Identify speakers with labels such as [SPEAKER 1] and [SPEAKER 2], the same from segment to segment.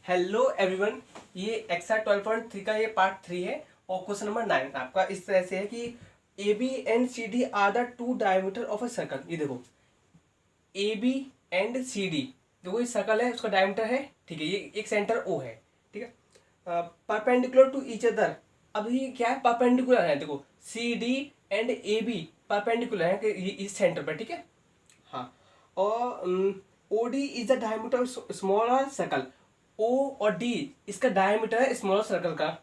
[SPEAKER 1] Hello everyone, ये exercise 12.3 का ये पार्ट 3 है और क्वेश्चन नंबर 9 आपका इस तरह से है कि A B and C D are the two diameter of a circle. ये देखो, A B and C D, देखो ये सर्कल है, उसका डायमीटर है, ठीक है, ये एक सेंटर ओ है, ठीक है, परपेंडिकुलर टू ईच अदर। अब ये क्या है, परपेंडिकुलर है, देखो C D and A B perpendicular है कि ये इस सेंटर पर, ठीक है। हाँ, और O D is the diameter smaller circle. O और डी इसका डायमीटर है स्मॉलर सर्कल का।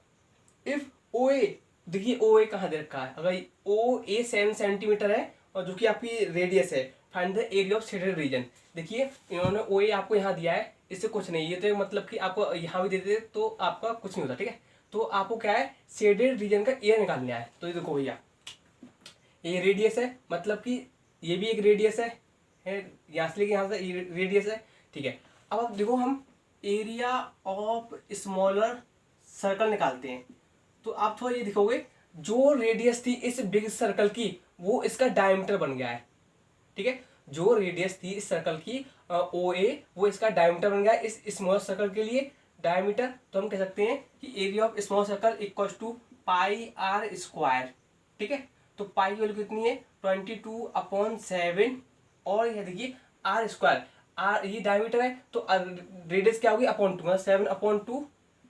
[SPEAKER 1] इफ ओ ए, देखिए ओ ए कहाँ दे रखा है, अगर ओ ए 7 सेंटीमीटर है और जो कि आपकी रेडियस है, find the area of shaded region. देखिए इन्होंने ओ ए आपको यहाँ दिया है, इससे कुछ नहीं, ये तो मतलब कि आपको यहाँ भी दे देते तो आपका कुछ नहीं होता, ठीक है। तो आपको क्या है, शेडेड रीजन का एरिया निकालना है। तो ये देखो भैया, ये रेडियस है, मतलब कि ये भी एक रेडियस है यहाँ से लेके यहाँ से रेडियस है, ठीक है। अब देखो हम एरिया ऑफ स्मॉलर सर्कल निकालते हैं। तो आप थोड़ा ये दिखोगे, जो रेडियस थी इस बिग सर्कल की वो इसका डायमीटर बन गया है, ठीक है। जो रेडियस थी इस सर्कल की ओ ए, वो इसका डायमीटर बन गया है इस स्मॉल सर्कल के लिए। डायमीटर तो हम कह सकते हैं कि area of small circle equal to pi R square, ठीक है। तो पाई की वैल्यू कितनी है, 22/7। और ये देखिए आर स्क्वायर, आर ये डायमीटर है तो रेडियस क्या होगी, अपॉन 2, 7/2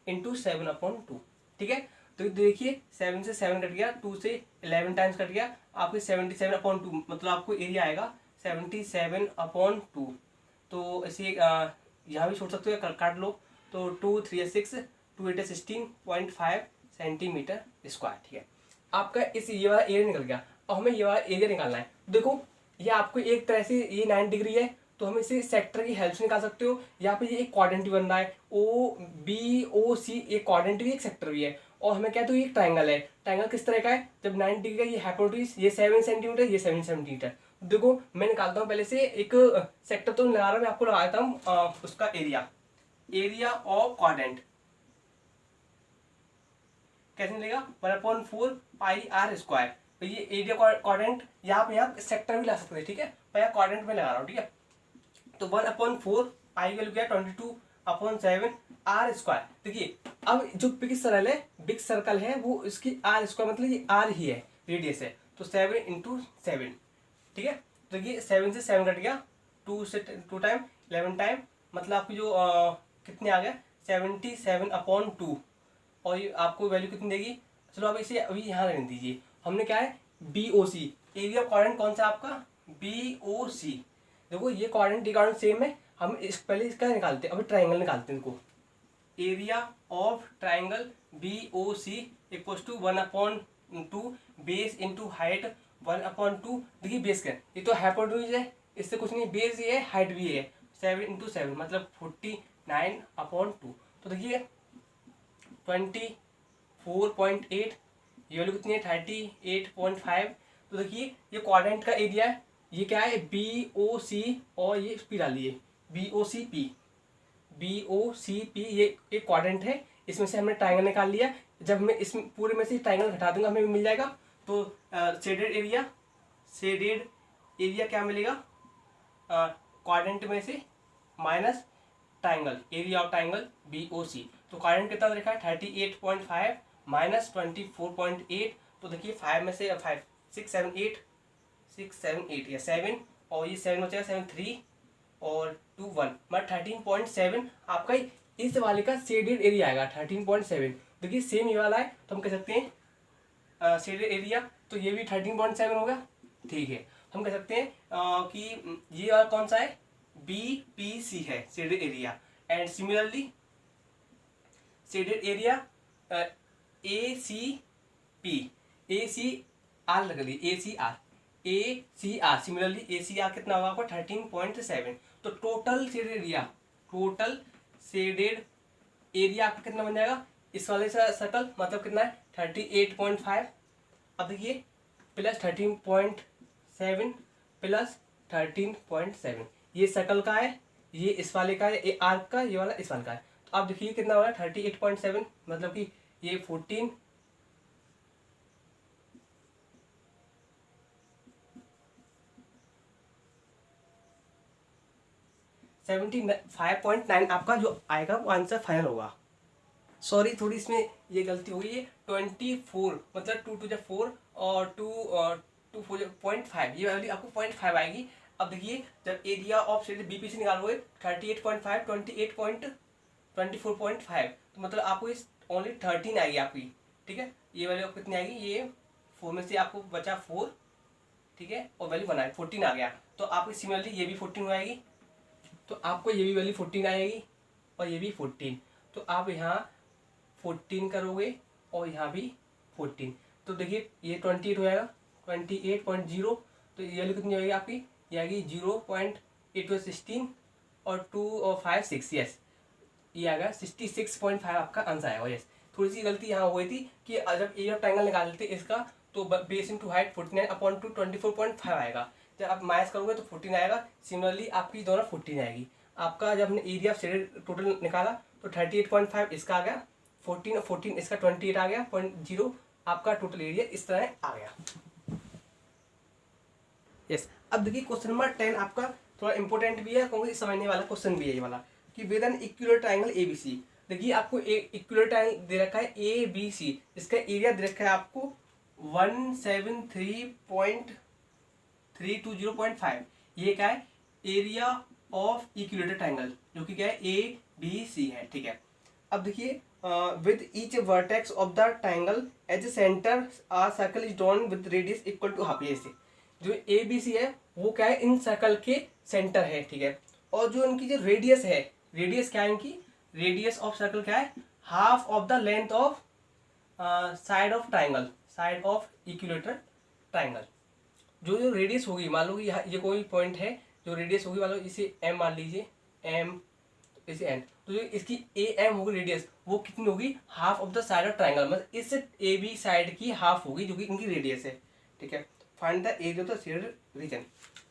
[SPEAKER 1] इंटू 7/2, ठीक है। तो देखिए 7 से 7 कट गया, 2 से 11 टाइम्स कट गया, आपके 77/2, मतलब आपको एरिया आएगा 77/2। तो ऐसे यहाँ भी छोड़ सकते हो, काट लो। तो 2 3 है 6, 2 8 है 16.5 सेंटीमीटर स्क्वायर, ठीक है। आपका इस ये वाला एरिया निकल गया। अब हमें ये वाला एरिया निकालना है। देखो ये आपको एक तरह से ये 9 डिग्री है, तो हम इसे सेक्टर की हेल्प से निकाल सकते हो। यहाँ पे ये एक क्वाड्रेंट भी बन रहा है, ओ बी ओ सी, एक क्वाड्रेंट भी एक सेक्टर भी है। और हमें क्या है, तो ये ट्राइंगल है। ट्राइंगल किस तरह का है, जब 9 डिग्री का ये हाइपोटेन्यूज, ये 7 सेंटीमीटर, ये 7 सेंटीमीटर। देखो मैं निकालता हूँ पहले से एक सेक्टर, तो नहीं लगा रहा मैं, आपको लगाता हूँ उसका एरिया, एरिया ऑफ क्वाड्रेंट कैसे मिलेगा, 1/4 पाई आर स्क्वायर। तो ये एरिया क्वाड्रेंट, यहाँ पे आप सेक्टर भी ला सकते हैं, ठीक है, मैं यहाँ क्वाड्रेंट में लगा रहा हूँ, ठीक है। तो 1/4 पाई की वैल्यू क्या है, 22/7 आर स्क्वायर। देखिए अब जो बिग सर्कल है वो इसकी आर स्क्वायर, मतलब ये आर ही है, रेडियस है, तो 7 × 7, ठीक है। तो ये 7 से 7 कट गया, 2 से 2 टाइम 11 टाइम, मतलब आपकी जो कितने आ गया, 77/2। और ये आपको वैल्यू कितनी देगी, चलो अब इसे अभी यहाँ रहने दीजिए। हमने क्या है, बी ओ सी, एरिया क्वाड्रेंट कौन सा आपका, बी ओ सी। देखो ये क्वाड्रेंट सेम है, हम इस पहले इसका निकालते हैं, अभी ट्राइंगल निकालते हैं इनको। Area of triangle B O C equal to 1/2 base into height 1/2। देखिए बेस क्या है, ये तो हाइपोटेन्यूज है, इससे कुछ नहीं, बेस ये है, हाइट भी है, 7 × 7 मतलब 49/2। तो देखिए 24.8, ये वैल्यू कितनी है, 38.5। तो देखिए ये क्वाड्रेंट का एरिया है, ये क्या है, बी ओ सी, और ये पी डालिए, B O C P, B O C P, ये एक क्वाड्रेंट है, इसमें से हमने ट्राइंगल निकाल लिया। जब मैं इस पूरे में से ट्राइंगल घटा दूंगा हमें मिल जाएगा। तो शेडेड एरिया क्या मिलेगा, क्वाड्रेंट में से minus triangle, area of triangle B O C. तो क्वाड्रेंट कितना देखा है, 38.5 माइनस 24.8। तो देखिए 5 में से 5 6 7 8, 6 7 8 या 7, और ये 7 बचेगा, 7 3 और 2 1, मतलब 13.7 आपका इस वाले का शेडेड एरिया आएगा, 13.7। देखिए सेम ये वाला है, तो हम कह सकते हैं शेडेड एरिया, तो ये भी 13.7 होगा, ठीक है। हम कह सकते हैं कि ये वाला कौन सा है, बी पी सी है shaded area. And similarly shaded area A C P, A C R लग रही, A C R similarly A C R कितना होगा आपका, 13.7। तो टोटल शेडेड एरिया आपका कितना बन जाएगा, इस वाले से सर्कल मतलब कितना है, 38.5। अब देखिए प्लस 13.7 प्लस 13.7, ये सर्कल का है, ये इस वाले का है, ये आर्क का, ये वाला इस वाले का है। तो आप देखिए कितना हो रहा है, 38.7, मतलब कि ये 14 7 75.9 आपका जो आएगा वो आंसर फाइनल होगा। सॉरी थोड़ी इसमें ये गलती हो गई है, 24 मतलब 2 टू 4 और 2 4.5, ये वाली आपको 0.5 आएगी। अब देखिए जब एरिया ऑफ शेड बीपीसी निकालोगे 38.5 24.5 तो मतलब आपको इस ओनली 13 आएगी आपकी, ठीक है। ये वाली आपको कितनी आएगी, ये 4 में से आपको बचा 4, ठीक है, और वैल्यू बनाए 14 आ गया। तो आपकी सिमिलरली ये भी 14 आएगी, तो आपको ये भी वैल्यू 14 आएगी और ये भी 14। तो आप यहाँ 14 करोगे और यहाँ भी 14, तो देखिए ये 28 हो जाएगा 28.0। तो ये वैल्यू कितनी आएगी आपकी, ये आएगी 0.816 और 2 और 5 6, यस ये आएगा 66.5 आपका आंसर आएगा। यस थोड़ी सी गलती यहाँ हुई थी कि जब एरिया ऑफ ट्रायंगल निकालते इसका तो बेस इंटू हाइट 49/2 24.5 आएगा, जब आप माइनस करोगे तो 14 आएगा। सिमिलरली आपकी दोनों 14 आएगी। आपका जब हमने एरिया ऑफ शेडेड टोटल निकाला तो 38.5 इसका आ गया 14 और 14 इसका 28 आ गया 0.0, आपका टोटल एरिया इस तरह आ गया। यस अब देखिए क्वेश्चन नंबर 10 आपका थोड़ा इंपॉर्टेंट भी है क्योंकि समझने वाला क्वेश्चन भी है ये वाला कि विद एन इक्विलर ट्रायंगल एबीसी। देखिए आपको एक इक्विलर ट्रायंगल दे रखा है ए बी सी, इसका एरिया दे रखा है आपको 173.320.5। ये क्या है, एरिया ऑफ इक्विलेटर ट्रायंगल जो कि क्या है ए बी सी है, ठीक है। अब देखिए with each vertex of the triangle as a centre a circle is drawn with radius equal to half. ये जो ए बी सी है वो क्या है, इन सर्कल के सेंटर है, ठीक है। और जो इनकी जो रेडियस है, रेडियस क्या है इनकी, रेडियस ऑफ सर्कल क्या है, half of the length of side of triangle, side of equilateral triangle. जो रेडियस होगी, मान लो कि ये कोई पॉइंट है, जो रेडियस होगी मान लो इसे एम मान लीजिए, एम इसे एन, तो जो इसकी ए एम होगी रेडियस वो कितनी होगी, half of the side of triangle, मतलब इस ए बी साइड की हाफ होगी जो कि इनकी रेडियस है, ठीक है। Find the area of the shaded region.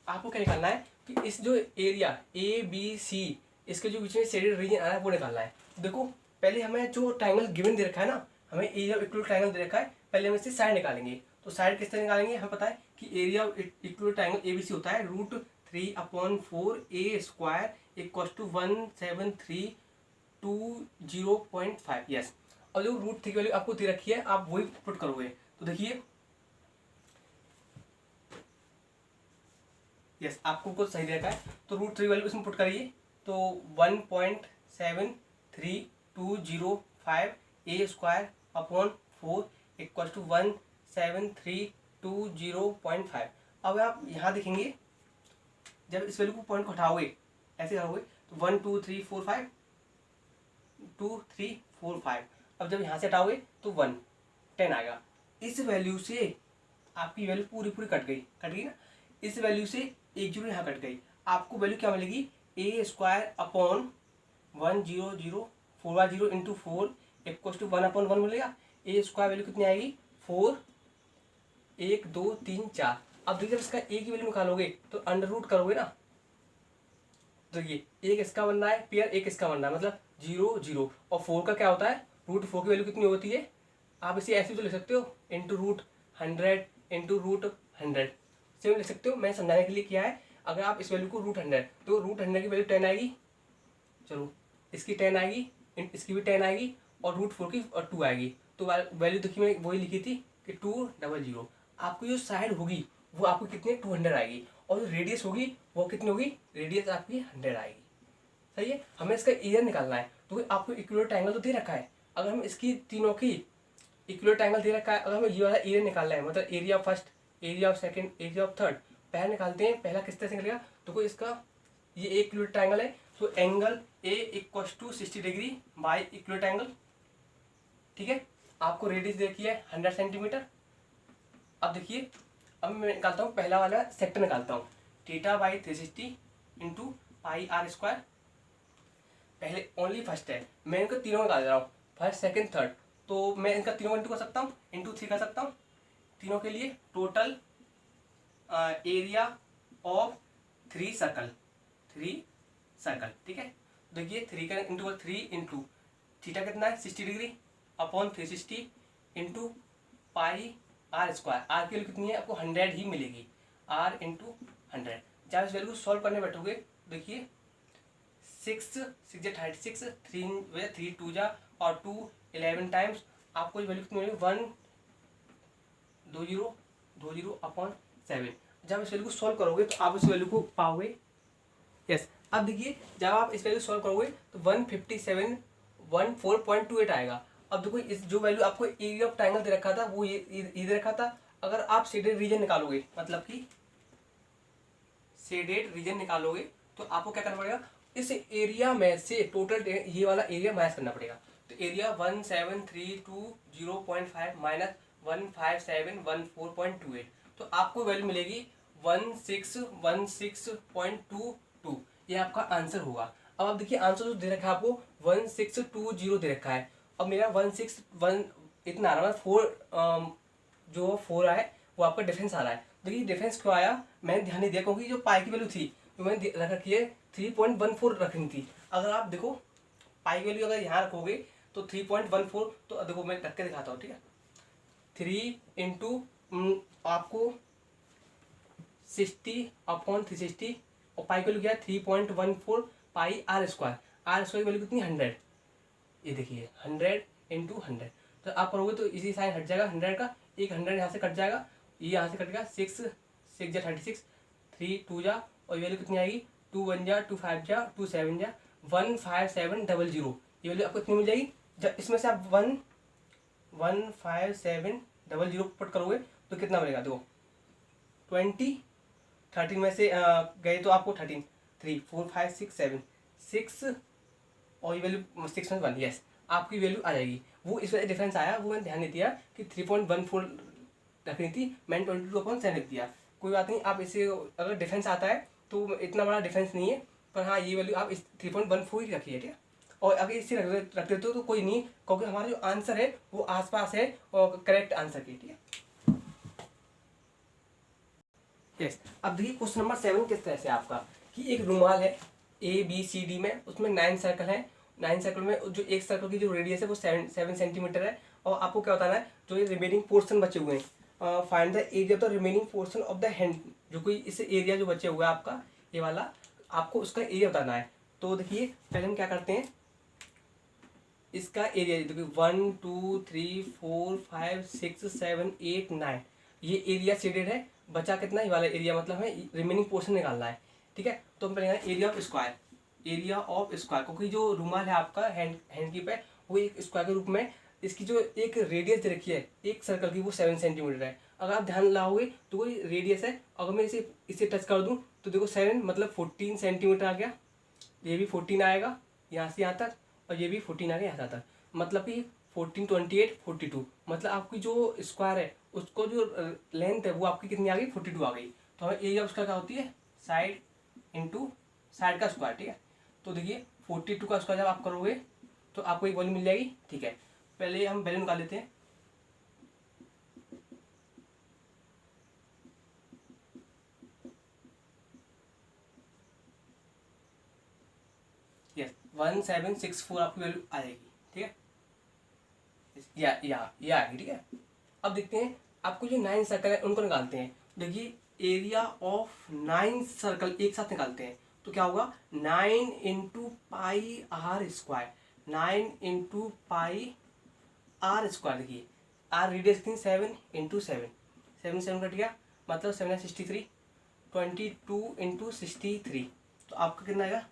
[SPEAKER 1] आपको क्या निकालना है कि इस जो एरिया ए बी सी इसके जो बीच में शेडेड रीजन आ रहा है वो निकालना है। देखो पहले हमें जो ट्राइंगल गिवन दे रखा है ना, हमें एरिया ऑफ इक्वल ट्राइंगल दे रखा है, पहले हम इससे साइड निकालेंगे। तो साइड किस तरह निकालेंगे, हमें पता है कि area of equal triangle A B C होता है √3/4 A² = 173,205। यस और जो √3 की वैल्यू आपको दे रखी है आप वही पुट करोगे। तो देखिए यस आपको कुछ सही रखा है, तो √3 वैल्यू इसमें पुट करिए तो 1.73205 A² / 4 = 173,205। अब आप यहाँ देखेंगे जब इस वैल्यू को पॉइंट को हटाओगे ऐसे करोगे तो 1 2 3 4 5 2 3 4 5। अब जब यहाँ से हटाओगे तो 1 10 आएगा। इस वैल्यू से आपकी वैल्यू पूरी कट गई ना, इस वैल्यू से एक जीरो यहाँ कट गई, आपको वैल्यू क्या मिलेगी, A² / 100,4/0 × 4 = 1/1 मिलेगा। A² वैल्यू कितनी आएगी 4 1 2 3 4। अब देखिए जब इसका ए की वैल्यू निकालोगे तो अंडर रूट करोगे ना, तो ये एक इसका बन रहा है पेयर, एक इसका बन रहा है, मतलब 0 0 और 4 का क्या होता है, √4 की वैल्यू कितनी होती है, आप इसे ऐसे तो लिख सकते हो इंटू √100 इंटू √100 से लिख सकते हो। मैं समझाने के लिए किया है, अगर आप इस वैल्यू को √100 तो √100 की वैल्यू 10 आएगी, चलो इसकी 10 आएगी, इसकी भी 10 आएगी और √4 की और 2 आएगी। तो वैल्यू देखिए मैं वही लिखी थी कि 200। आपकी जो साइड होगी वो आपको कितनी 200 आएगी और जो रेडियस होगी वो कितनी होगी, रेडियस आपकी 100 आएगी। सही है, हमें इसका एरिया निकालना है। तो आपको इक्विलर ट्रायंगल तो दे रखा है, अगर हम इसकी तीनों की इक्विलर ट्रायंगल दे रखा है, अगर हमें ये वाला एरिया निकालना है, मतलब area of first, area of second, area of third, पहला निकालते हैं। पहला किस तरह से निकलेगा, तो कोई इसका ये एक इक्विलर ट्रायंगल है, तो angle A = 60 degree by equilateral triangle, ठीक है। आपको रेडियस देखी है 100 सेंटीमीटर। अब देखिए अब मैं निकालता हूँ पहला वाला सेक्टर निकालता हूँ, θ/360 × πr²। पहले ओनली फर्स्ट है, मैं इनको तीनों निकाल रहा हूँ, फर्स्ट सेकंड थर्ड, तो मैं इनका तीनों इंटू कर सकता हूँ, इंटू 3 कर सकता हूँ तीनों के लिए। टोटल एरिया ऑफ 3 सर्कल, ठीक है। देखिए 3 का इंटू 3 इंटू थीटा कितना है 60 degree upon 360 into πr²। R की वैल्यू कितनी है, आपको 100 ही मिलेगी, r × 100। जब इस वैल्यू को सॉल्व करने बैठोगे देखिए 6 6 जा 36, 3 3 2 जा और 2 11 टाइम्स आपको ये वैल्यू कितनी मिलेगी 120 जब इस वैल्यू को सॉल्व करोगे तो आप इस वैल्यू को पाओगे। यस, अब देखिए जब आप इस वैल्यू सॉल्व करोगे तो 15714.28 आएगा। अब देखो इस जो वैल्यू आपको एरिया ऑफ ट्रायंगल दे रखा था वो ये दे रखा था। अगर आप शेडेड रीजन निकालोगे मतलब कि शेडेड रीजन निकालोगे तो आपको क्या करना पड़ेगा, इस एरिया में से टोटल ये वाला एरिया माइनस करना पड़ेगा। तो एरिया 17320.5 माइनस 15714.28 तो आपको वैल्यू मिलेगी 1616.22। ये आपका आंसर होगा। अब आप देखिए आंसर जो दे रखा है आपको 1620 दे रखा है। अब मेरा 161 इतना आ रहा है 4 जो 4 आया वो आपका डिफरेंस आ रहा है। देखिए डिफरेंस क्यों आया मैंने ध्यान नहीं दिया क्योंकि जो पाई की वैल्यू थी तो मैंने रख रखी है 3.14 रखनी थी। अगर आप देखो पाई की वैल्यू अगर यहाँ रखोगे तो 3.14 तो देखो मैं रख के दिखाता हूँ, ठीक है। 3 इंटू आपको 60/360 और पाई की वैल्यू क्या है 3.14 पाई आर स्क्वायर की वैल्यू कितनी 100। ये देखिए 100 इंटू 100 तो आप करोगे तो इसी साइन हट जाएगा 100 का, एक 100 यहाँ से कट जाएगा, ये यहाँ से कट गया 6 6 जा 36, 3 2 जा और ये वैल्यू कितनी आएगी 2 1 जा 2 5 जा 2 7 जा 15700। ये वैल्यू आपको कितनी मिल जाएगी जब इसमें से आप 15700 पुट करोगे तो कितना मिलेगा देखो 20 13 में से गए तो आपको 13 3 4 5 6 7 6 और ये वैल्यू 6 में 1 यस आपकी वैल्यू आ जाएगी। वो इस वजह डिफरेंस आया वो मैंने ध्यान नहीं दिया कि 3.14 रखनी थी, मैंने 22/7 लिख दिया। कोई बात नहीं, आप इसे अगर डिफरेंस आता है तो इतना बड़ा डिफरेंस नहीं है, पर हाँ ये वैल्यू आप इस 3.14 ही रखिए, ठीक है। और अगर इसे रख देते हो तो कोई नहीं, क्योंकि हमारा जो आंसर है वो आसपास है और करेक्ट आंसर की, ठीक है। यस, अब देखिए क्वेश्चन नंबर 7 किस तरह से आपका कि एक रुमाल है ABCD में, उसमें 9 सर्कल है। 9 सर्कल में जो एक सर्कल की जो रेडियस है वो 7 सेंटीमीटर है और आपको क्या बताना है जो ये रिमेनिंग पोर्शन बचे हुए हैं find the area of the remaining portion of the hand. जो कोई इस एरिया जो बचे हुआ है आपका ये वाला आपको उसका एरिया बताना है। तो देखिए पहले हम क्या करते हैं इसका एरिया देखिए 1 2 3 4 5 6 7 8 9 ये एरिया शेडेड है। बचा कितना ये वाला एरिया मतलब है रिमेनिंग पोर्शन निकालना है, ठीक है। तो हम पहले एरिया ऑफ स्क्वायर क्योंकि जो रुमाल है आपका हैंडकीप है वो एक स्क्वायर के रूप में इसकी जो एक रेडियस दे रखी है एक सर्कल की वो 7 सेंटीमीटर है। अगर आप ध्यान लाओगे तो कोई रेडियस है, अगर मैं इसे टच कर दूं तो देखो 7 मतलब 14 सेंटीमीटर आ गया, ये भी 14 आएगा यहाँ से यहाँ तक और ये भी 14 आ गया यहाँ तक, मतलब कि 14 28 42 मतलब आपकी जो स्क्वायर है उसको जो लेंथ है वो आपकी कितनी आ गई 42 आ गई। तो हमें एरिया उसका क्या होती है साइड इंटू साइड का स्क्वायर, ठीक है। तो देखिए 42 का स्क्वायर जब आप करोगे तो आपको एक वैल्यू मिल जाएगी, ठीक है। पहले हम वैल्यू निकाल लेते हैं। यस 1764 आपकी वैल्यू आएगी, ठीक है। ये आएगी, ठीक है। अब देखते हैं आपको जो 9 सर्कल है उनको निकालते हैं। देखिए एरिया ऑफ 9 सर्कल एक साथ निकालते हैं तो क्या होगा 9 into pi R square 9 into pi R square. देखिए आर रेडियस कितनी 7 इंटू 7 7 7 कट गया मतलब 763 22 इंटू 63 तो आपका कितना आएगा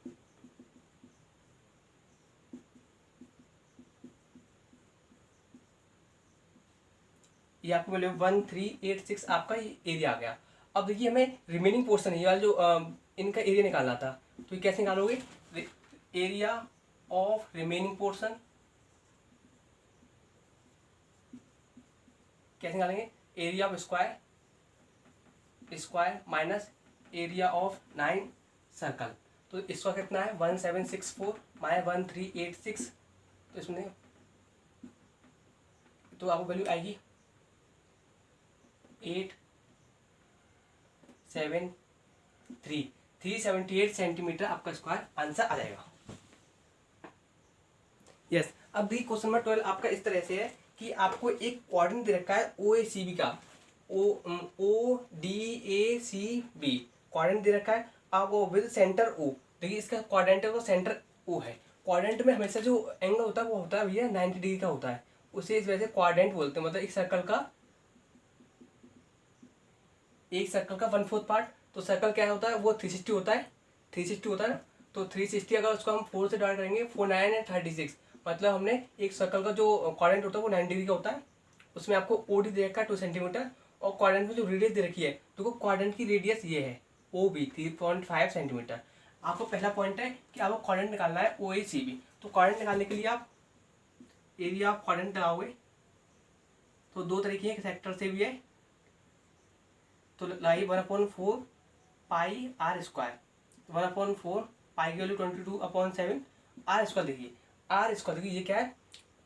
[SPEAKER 1] ये आपको मिलेगा 1386 आपका ये एरिया आ गया। अब देखिए हमें रिमेनिंग पोर्शन ये वाला जो इनका एरिया निकालना था तो ये कैसे निकालोगे एरिया ऑफ रिमेनिंग पोर्शन कैसे निकालेंगे area of square minus area of 9 circle. तो इसका कितना है 1764 माइनस 1386 तो इसमें तो आपको वैल्यू आएगी 378 सेंटीमीटर आपका स्क्वायर आंसर आ जाएगा। यस, अब भी क्वेश्चन नंबर 12 आपका इस तरह से है कि आपको एक कोऑर्डिनेट दे रखा है OACB का ODACB कोऑर्डिनेट दे रखा है आपको विद सेंटर O। देखिए इसका क्वाड्रेंट का सेंटर ओ है। क्वाड्रेंट में हमेशा जो एंगल होता है वो होता है भैया 90 डिग्री का होता है, उसे इस वजह से क्वाड्रेंट बोलते हैं। मतलब एक सर्कल का 1/4 पार्ट, तो सर्कल क्या होता है वो 360 होता है, 360 होता है ना। तो 360 अगर उसको हम 4 से डिवाइड करेंगे 4 9 है 36, मतलब हमने एक सर्कल का जो क्वाड्रेंट होता है वो 90 डिग्री का होता है। उसमें आपको ओडी दे रखा है 2 सेंटीमीटर, और क्वाड्रेंट में जो रेडियस दे रखी है, तो क्वाड्रेंट की रेडियस ये है ओ बी 3.5 सेंटीमीटर। आपको पहला पॉइंट है कि आपको क्वाड्रेंट निकालना है ओ ए सी बी। तो क्वाड्रेंट निकालने के लिए आप एरिया ऑफ क्वाड्रेंट लगाओगे, तो दो तरीके हैं, सेक्टर से भी है। तो लाई 1/4 पाई आर स्क्वायर, 1/4 पाई की वैल्यू 22/7 आर स्क्वायर। देखिए आर स्क्वायर, देखिए ये क्या है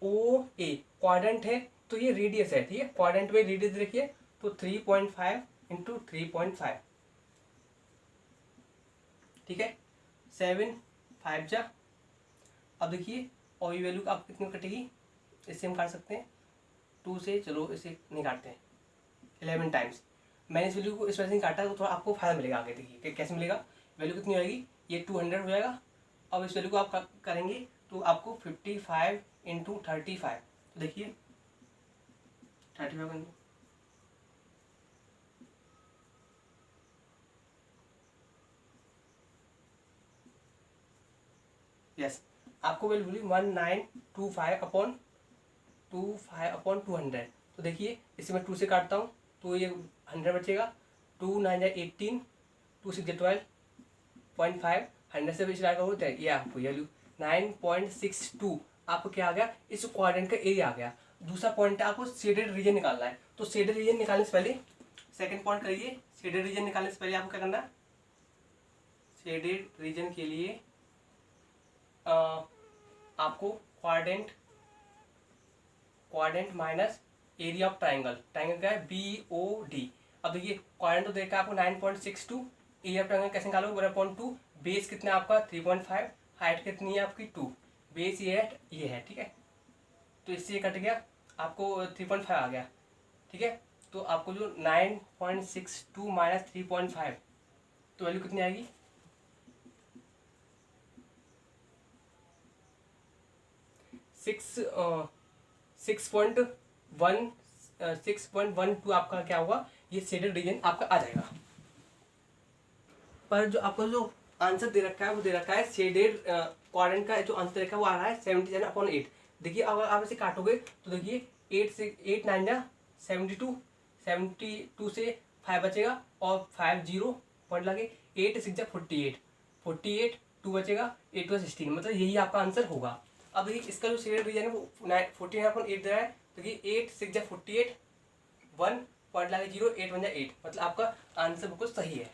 [SPEAKER 1] ओ ए क्वाड्रेंट है, तो ये रेडियस है, ठीक है। क्वाड्रेंट में रेडियस देखिए, तो 3.5 इंटू 3.5, ठीक है। 7 5 जा। अब देखिए और ये वैल्यू आप कितनी कटेगी, इससे हम काट सकते हैं 2 से, चलो इसे नहीं काटते हैं 11 टाइम्स। मैंने इस वैल्यू को इस वजह से काटा, तो थोड़ा आपको फायदा मिलेगा आगे। देखिए कैसे मिलेगा, वैल्यू कितनी होगी, ये 200 हो जाएगा। अब इस वैल्यू को आप करेंगे तो आपको 55 इंटू 35, तो देखिए 35 यस, आपको वैल्यू मिली 1925/200। तो देखिए इसे मैं 2 से काटता हूँ तो ये 100 बचेगा, 2 9 18, 2 6 12.5, 100 से भी स्टार्ट होता है, ये आपको वैल्यू 9.62 आपको क्या आ गया, इस क्वाड्रेंट का एरिया आ गया। दूसरा पॉइंट है आपको शेडेड रीजन निकालना है। तो शेडेड रीजन निकालने से पहले सेकंड पॉइंट करिए, शेडेड रीजन निकालने से पहले आपको क्या करना है, शेडेड रीजन के लिए आपको quadrant minus area of triangle, triangle क्या है बी ओ डी। अब देखिए क्वाड्रेंट तो देखा आपको 9.62, एरिया ऑफ ट्राइंगल कैसे निकालोगे 1/2, बेस कितना है आपका 3.5, हाइट कितनी है आपकी 2, बेस ये है, ठीक है। तो इससे ये कट गया, आपको 3.5 आ गया, ठीक है। तो आपको जो 9.62 माइनस 3.5, तो वैल्यू कितनी आएगी, 6.12 आपका क्या होगा, ये शेडेड रीजन आपका आ जाएगा। पर जो आपको जो आंसर दे रखा है वो दे रखा है शेडेड क्वाड्रेंट का जो आंसर दे रखा है वो आ रहा है 77/8। देखिए अगर आप इसे काटोगे तो देखिए 8 से 8 9 जा 72, 72 से 5 बचेगा और 5 0 पॉइंट लगे, 8 6 जा 48, 48 2 बचेगा, 8 2 16, मतलब यही आपका आंसर होगा। अब देखिए इसका जो शेडेड रीजन है वो 49/8 दे रहा है, तो देखिए 8 6 जा 48, 1 पॉइंट लगे 0, 8 1 जा 8, मतलब आपका आंसर बिल्कुल सही है।